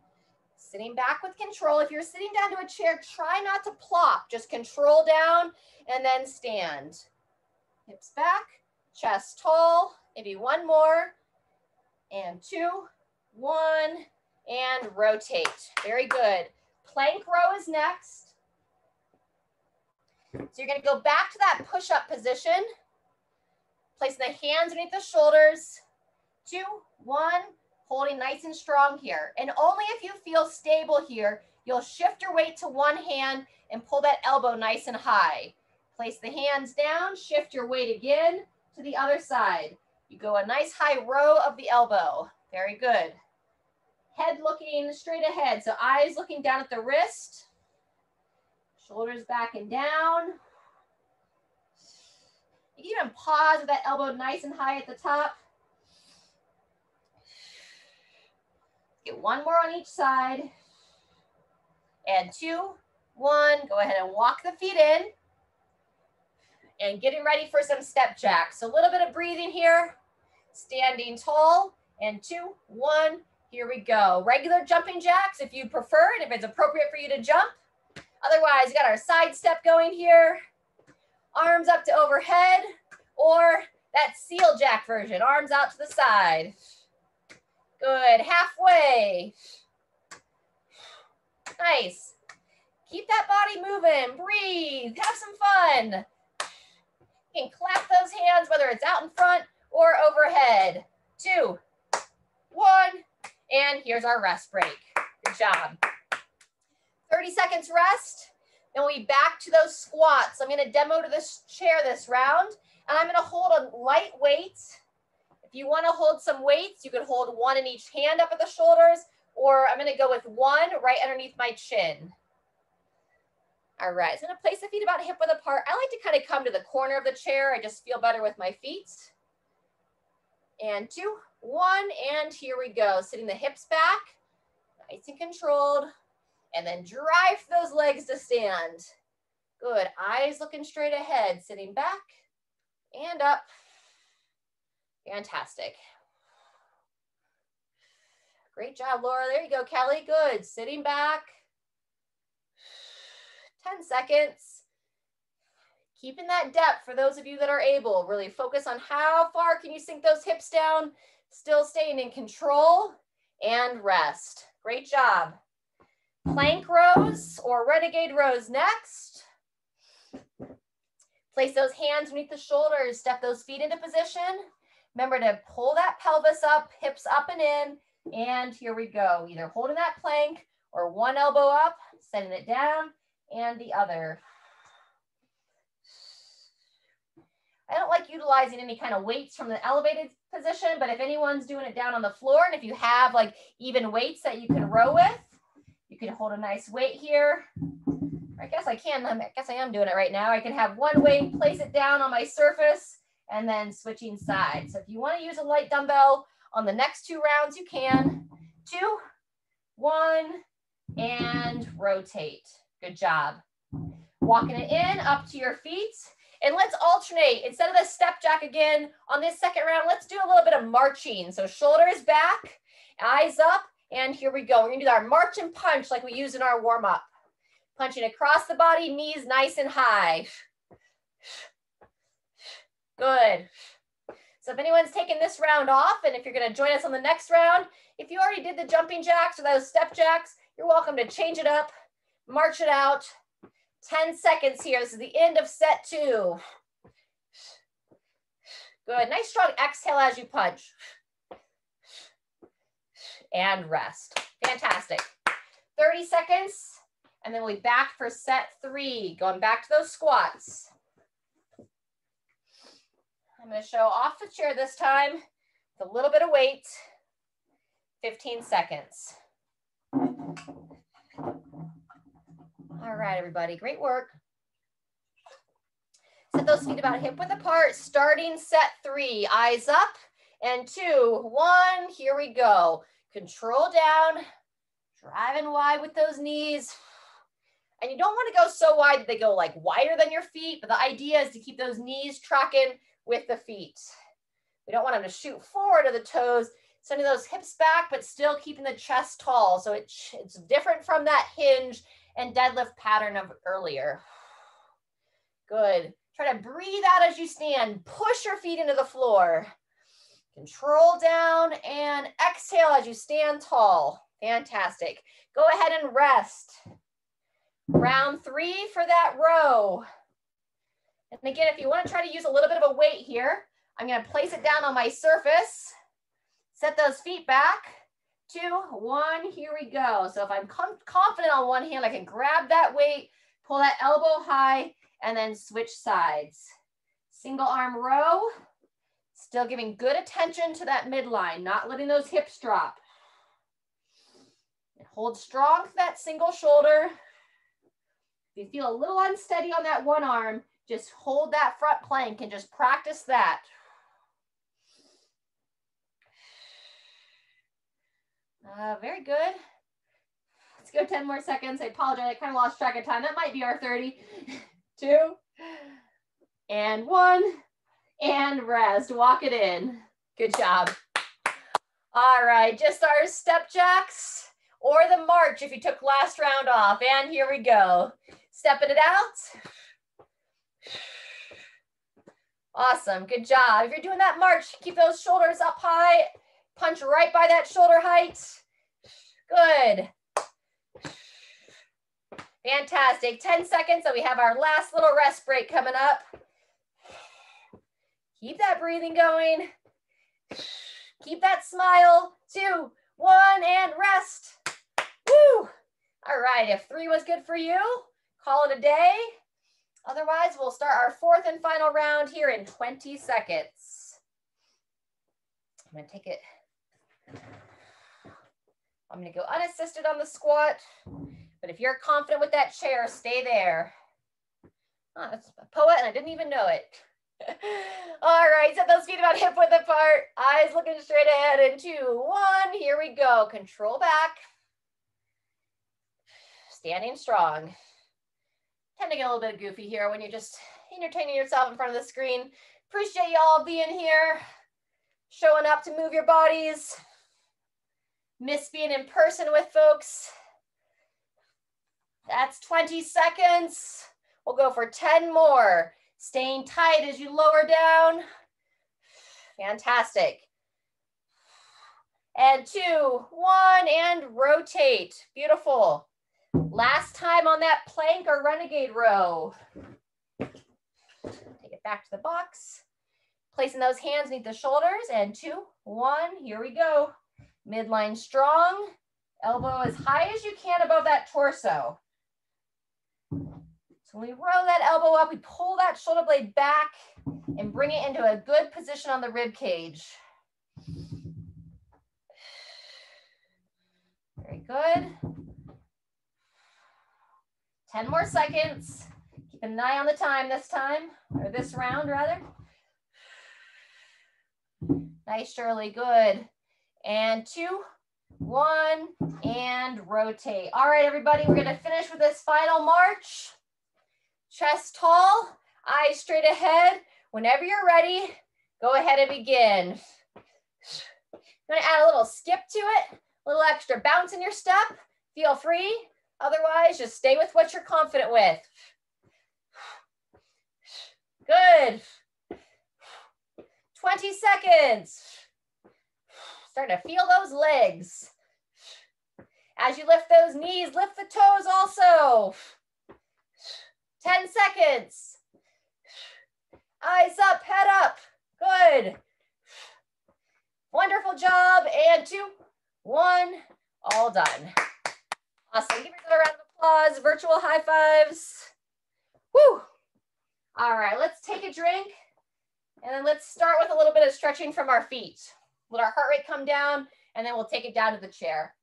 Sitting back with control. If you're sitting down to a chair, try not to plop. Just control down and then stand. Hips back, chest tall. Maybe one more. And 2, 1, and rotate. Very good. Plank row is next. So you're going to go back to that push-up position. Placing the hands underneath the shoulders. 2, 1. Holding nice and strong here. And only if you feel stable here, you'll shift your weight to one hand and pull that elbow nice and high. Place the hands down, shift your weight again to the other side. You go a nice high row of the elbow. Very good. Head looking straight ahead. So eyes looking down at the wrist. Shoulders back and down. You can even pause with that elbow nice and high at the top. Get one more on each side. And 2, 1. Go ahead and walk the feet in. And getting ready for some step jacks. So a little bit of breathing here. Standing tall. And 2, 1. Here we go. Regular jumping jacks if you prefer, and if it's appropriate for you to jump. Otherwise, you got our side step going here. Arms up to overhead. Or that seal jack version. Arms out to the side. Good, halfway. Nice. Keep that body moving, breathe, have some fun. You can clap those hands, whether it's out in front or overhead. 2, 1, and here's our rest break. Good job. 30 seconds rest, then we'll be back to those squats. I'm gonna demo to this chair this round, and I'm gonna hold a light weight. If you want to hold some weights, you could hold one in each hand up at the shoulders, or I'm going to go with one right underneath my chin. All right, so I'm going to place the feet about hip width apart. I like to kind of come to the corner of the chair. I just feel better with my feet. And 2, 1, and here we go. Sitting the hips back, nice and controlled, and then drive those legs to stand. Good, eyes looking straight ahead, sitting back and up. Fantastic. Great job, Laura. There you go, Kelly. Good. Sitting back. 10 seconds. Keeping that depth for those of you that are able. Really focus on how far can you sink those hips down, still staying in control, and rest. Great job. Plank rows or renegade rows next. Place those hands beneath the shoulders. Step those feet into position. Remember to pull that pelvis up, hips up and in, and here we go. Either holding that plank or one elbow up, setting it down, and the other. I don't like utilizing any kind of weights from the elevated position, but if anyone's doing it down on the floor, and if you have like even weights that you can row with, you can hold a nice weight here. I guess I can, I guess I am doing it right now. I can have one weight, place it down on my surface, and then switching sides. So if you want to use a light dumbbell on the next 2 rounds, you can. 2, 1, and rotate. Good job. Walking it in, up to your feet. And let's alternate. Instead of the step jack again, on this second round, let's do a little bit of marching. So shoulders back, eyes up, and here we go. We're gonna do our march and punch like we used in our warm-up. Punching across the body, knees nice and high. Good. So if anyone's taking this round off, and if you're gonna join us on the next round, if you already did the jumping jacks or those step jacks, you're welcome to change it up, march it out. 10 seconds here. This is the end of set 2. Good. Nice strong exhale as you punch. And rest. Fantastic. 30 seconds, and then we'll be back for set 3. Going back to those squats. I'm going to show off the chair this time with a little bit of weight. 15 seconds. All right, everybody, great work. Set those feet about hip width apart, starting set 3, eyes up, and 2, 1, here we go. Control down, driving wide with those knees. And you don't want to go so wide that they go like wider than your feet, but the idea is to keep those knees tracking with the feet. We don't want them to shoot forward to the toes, sending those hips back, but still keeping the chest tall. So it's different from that hinge and deadlift pattern of earlier. Good. Try to breathe out as you stand. Push your feet into the floor. Control down and exhale as you stand tall. Fantastic. Go ahead and rest. Round 3 for that row. And again, if you want to try to use a little bit of a weight here, I'm going to place it down on my surface. Set those feet back. 2, 1, here we go. So if I'm confident on one hand, I can grab that weight, pull that elbow high, and then switch sides. Single arm row, still giving good attention to that midline, not letting those hips drop. And hold strong for that single shoulder. If you feel a little unsteady on that one arm, just hold that front plank and just practice that. Very good. Let's go 10 more seconds. I apologize, I kind of lost track of time. That might be our 30. 2, and 1, and rest. Walk it in. Good job. All right, just our step jacks or the march if you took last round off. And here we go. Stepping it out. Awesome, good job. If you're doing that march, keep those shoulders up high. Punch right by that shoulder height. Good. Fantastic. 10 seconds, so we have our last little rest break coming up. Keep that breathing going. Keep that smile. 2, 1, and rest. Woo! All right, if 3 was good for you, call it a day. Otherwise, we'll start our 4th and final round here in 20 seconds. I'm gonna take it. I'm gonna go unassisted on the squat, but if you're confident with that chair, stay there. Oh, that's a poet and I didn't even know it. All right, set those feet about hip width apart, eyes looking straight ahead, and 2, 1, here we go. Control back. Standing strong. Tend to get a little bit goofy here when you're just entertaining yourself in front of the screen. Appreciate you all being here, showing up to move your bodies. Miss being in person with folks. That's 20 seconds. We'll go for 10 more. Staying tight as you lower down. Fantastic. And 2, 1, and rotate. Beautiful. Last time on that plank or renegade row. Take it back to the box. Placing those hands beneath the shoulders. And 2, 1, here we go. Midline strong. Elbow as high as you can above that torso. So when we roll that elbow up, we pull that shoulder blade back and bring it into a good position on the rib cage. Very good. 10 more seconds. Keep an eye on the time this time, or this round rather. Nice, Shirley, good. And 2, 1, and rotate. All right, everybody, we're gonna finish with this final march. Chest tall, eyes straight ahead. Whenever you're ready, go ahead and begin. I'm gonna add a little skip to it, a little extra bounce in your step. Feel free. Otherwise, just stay with what you're confident with. Good. 20 seconds. Starting to feel those legs. As you lift those knees, lift the toes also. 10 seconds. Eyes up, head up. Good. Wonderful job. And 2, 1, all done. Awesome. Give yourself a round of applause. Virtual high fives. Woo. All right, let's take a drink. And then let's start with a little bit of stretching from our feet. Let our heart rate come down, and then we'll take it down to the chair.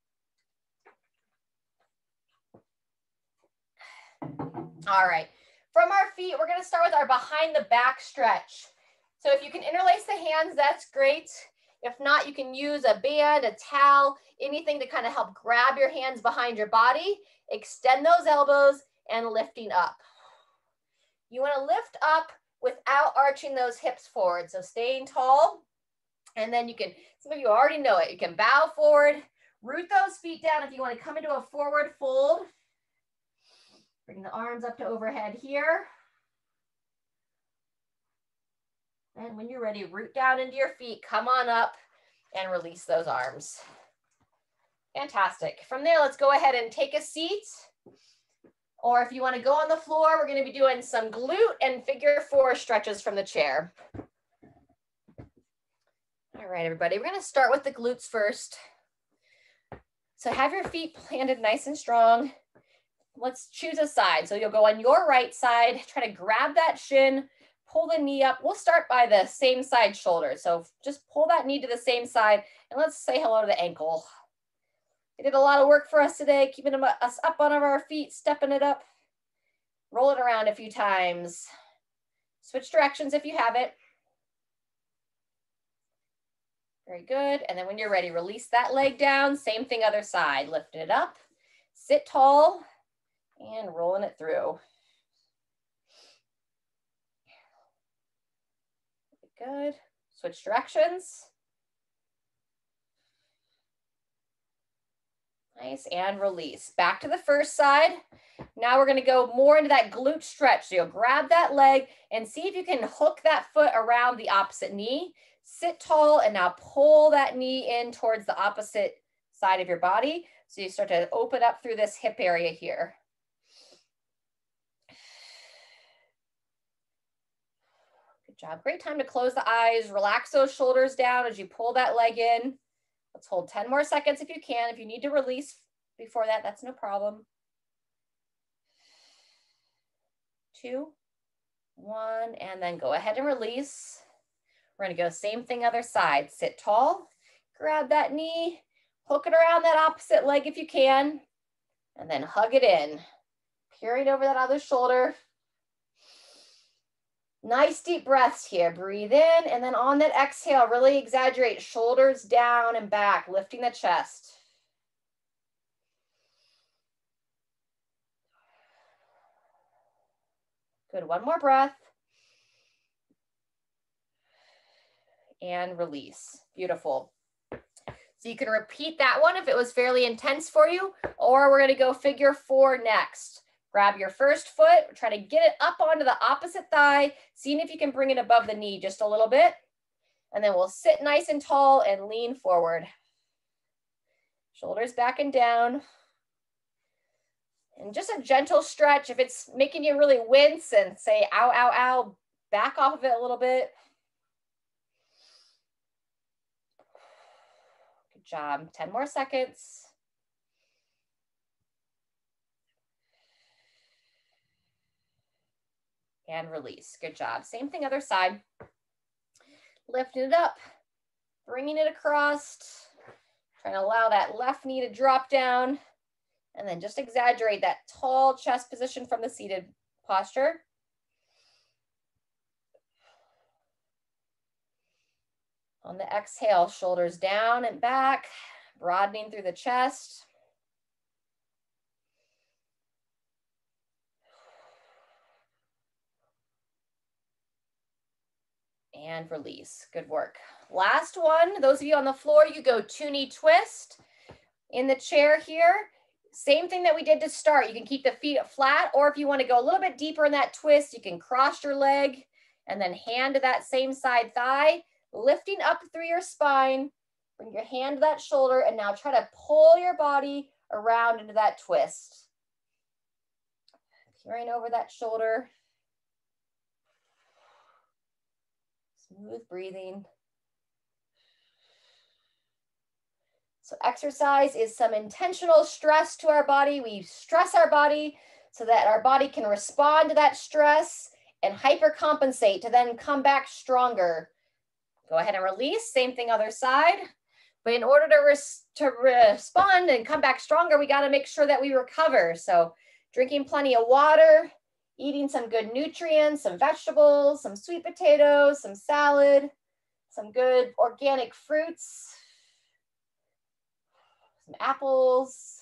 All right, from our feet, we're gonna start with our behind the back stretch. So if you can interlace the hands, that's great. If not, you can use a band, a towel, anything to kind of help grab your hands behind your body, extend those elbows, and lifting up. You wanna lift up without arching those hips forward. So staying tall, and then you can, some of you already know it, you can bow forward, root those feet down if you want to come into a forward fold. Bring the arms up to overhead here. And when you're ready, root down into your feet, come on up and release those arms. Fantastic. From there, let's go ahead and take a seat. Or if you want to go on the floor, we're going to be doing some glute and figure 4 stretches from the chair. All right, everybody, we're going to start with the glutes first. So have your feet planted nice and strong. Let's choose a side. So you'll go on your right side, try to grab that shin, pull the knee up. We'll start by the same side shoulder. So just pull that knee to the same side and let's say hello to the ankle. They did a lot of work for us today, keeping us up on our feet, stepping it up. Roll it around a few times. Switch directions if you have it. Very good. And then when you're ready, release that leg down. Same thing, other side. Lift it up, sit tall, and rolling it through. Good. Switch directions. Nice, and release. Back to the first side. Now we're going to go more into that glute stretch. So you'll grab that leg and see if you can hook that foot around the opposite knee. Sit tall and now pull that knee in towards the opposite side of your body. So you start to open up through this hip area here. Good job. Great time to close the eyes. Relax those shoulders down as you pull that leg in. Let's hold 10 more seconds if you can. If you need to release before that, that's no problem. 2, 1, and then go ahead and release. We're gonna go same thing, other side. Sit tall, grab that knee, hook it around that opposite leg if you can, and then hug it in. Peering over that other shoulder. Nice deep breaths here. Breathe in, and then on that exhale, really exaggerate. Shoulders down and back, lifting the chest. Good, one more breath. And release. Beautiful. So you can repeat that one if it was fairly intense for you, or we're gonna go figure 4 next. Grab your first foot, try to get it up onto the opposite thigh, seeing if you can bring it above the knee just a little bit. And then we'll sit nice and tall and lean forward. Shoulders back and down. And just a gentle stretch. If it's making you really wince and say, ow, ow, ow, back off of it a little bit. Good job. 10 more seconds. And release. Good job. Same thing, other side. Lifting it up, bringing it across, trying to allow that left knee to drop down, And then just exaggerate that tall chest position from the seated posture. On the exhale, shoulders down and back, broadening through the chest. And release. Good work. Last one, those of you on the floor, you go 2-knee twist in the chair here. Same thing that we did to start. You can keep the feet flat, or if you want to go a little bit deeper in that twist, you can cross your leg and then hand to that same side thigh, lifting up through your spine. Bring your hand to that shoulder and now try to pull your body around into that twist. Carrying over that shoulder. Smooth breathing. So exercise is some intentional stress to our body. We stress our body so that our body can respond to that stress and hypercompensate to then come back stronger. Go ahead and release. Same thing other side. But in order to respond and come back stronger, we got to make sure that we recover. So drinking plenty of water, eating some good nutrients, some vegetables, some sweet potatoes, some salad, some good organic fruits, some apples.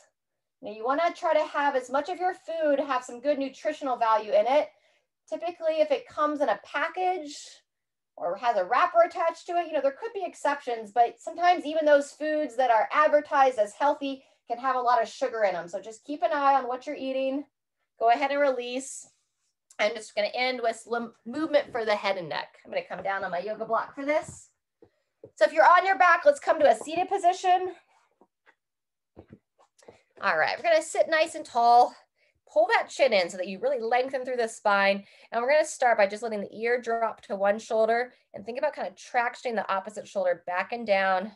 Now you want to try to have as much of your food have some good nutritional value in it. Typically, if it comes in a package or has a wrapper attached to it, you know, there could be exceptions, but sometimes even those foods that are advertised as healthy can have a lot of sugar in them. So just keep an eye on what you're eating. Go ahead and release. I'm just going to end with movement for the head and neck. I'm going to come down on my yoga block for this. So if you're on your back, let's come to a seated position. All right, we're going to sit nice and tall. Pull that chin in so that you really lengthen through the spine. And we're going to start by just letting the ear drop to one shoulder and think about kind of tractioning the opposite shoulder back and down.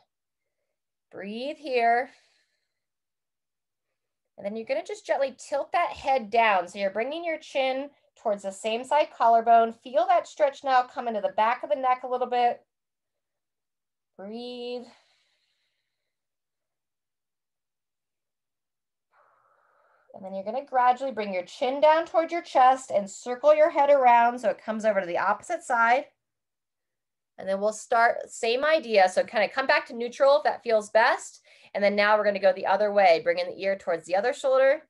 Breathe here. And then you're going to just gently tilt that head down. So you're bringing your chin towards the same side collarbone. Feel that stretch now come into the back of the neck a little bit. Breathe. And then you're going to gradually bring your chin down towards your chest and circle your head around so it comes over to the opposite side. And then we'll start, same idea. So kind of come back to neutral if that feels best. And then now we're going to go the other way, bringing the ear towards the other shoulder.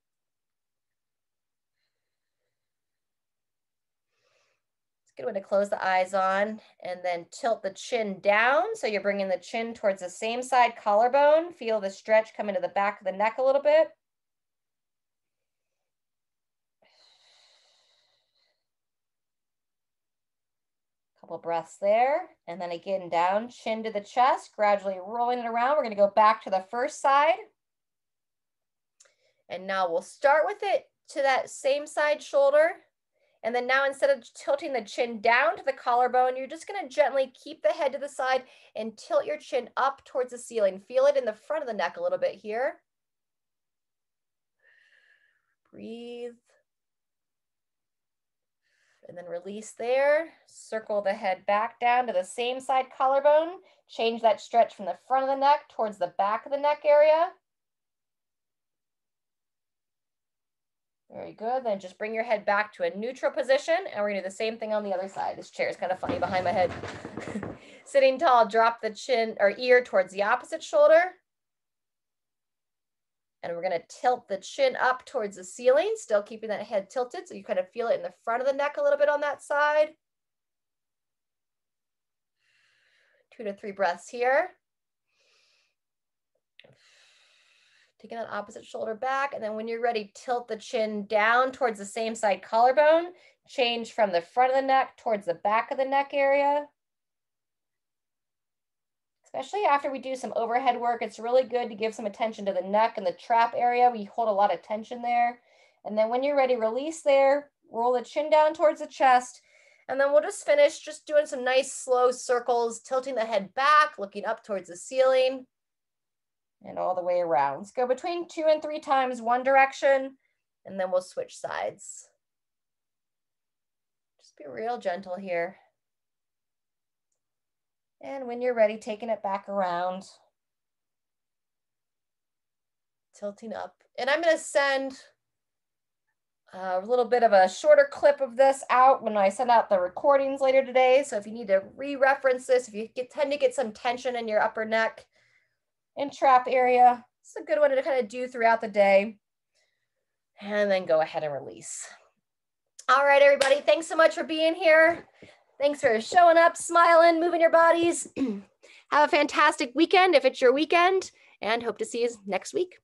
It's a good one to close the eyes on and then tilt the chin down. So you're bringing the chin towards the same side collarbone. Feel the stretch come into the back of the neck a little bit. Couple breaths there. And then again, down, chin to the chest, gradually rolling it around. We're going to go back to the first side. And now we'll start with it to that same side shoulder. And then now instead of tilting the chin down to the collarbone, you're just going to gently keep the head to the side and tilt your chin up towards the ceiling. Feel it in the front of the neck a little bit here. Breathe. And then release there. Circle the head back down to the same side collarbone. Change that stretch from the front of the neck towards the back of the neck area. Very good. Then just bring your head back to a neutral position, and we're going to do the same thing on the other side. This chair is kind of funny behind my head. Sitting tall, drop the chin or ear towards the opposite shoulder. And we're going to tilt the chin up towards the ceiling, still keeping that head tilted so you kind of feel it in the front of the neck a little bit on that side. 2 to 3 breaths here. Taking that opposite shoulder back, and then when you're ready, tilt the chin down towards the same side collarbone. Change from the front of the neck towards the back of the neck area. Especially after we do some overhead work, it's really good to give some attention to the neck and the trap area. We hold a lot of tension there. And then when you're ready, release there, roll the chin down towards the chest. And then we'll just finish just doing some nice slow circles, tilting the head back, looking up towards the ceiling and all the way around. Let's go between 2 and 3 times one direction, and then we'll switch sides. Just be real gentle here. And when you're ready, taking it back around. tilting up. And I'm going to send a little bit of a shorter clip of this out when I send out the recordings later today. So if you need to re-reference this, if you tend to get some tension in your upper neck and trap area, it's a good one to kind of do throughout the day. And then go ahead and release. All right, everybody, thanks so much for being here. Thanks for showing up, smiling, moving your bodies. Have a fantastic weekend if it's your weekend, and hope to see you next week.